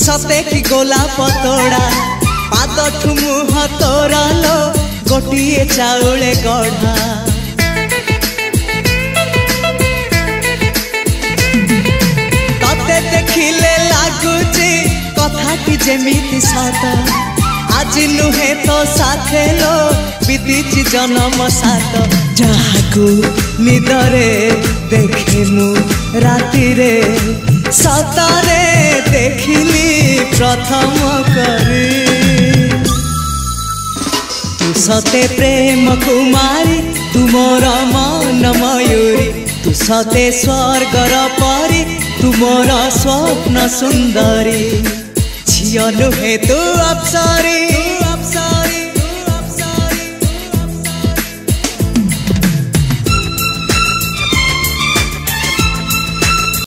सते कि गोलाप तोड़ा पाद ठुमुह तोरा लो गोटिए चाउले गढ़ा तते देखिले लागुची कथाटी जेमिति सत आज नुहे तो साथे लो बीतीची जन्म सात जहाकू निदरे देखे मु राति रे सतरे देखिली प्रथम करी तू सते प्रेम कुमारी तू मोर मन मयूरी तू सते स्वर्गर परी तू मोर स्वप्न सुंदरी झियो नुहे तू अप्सरी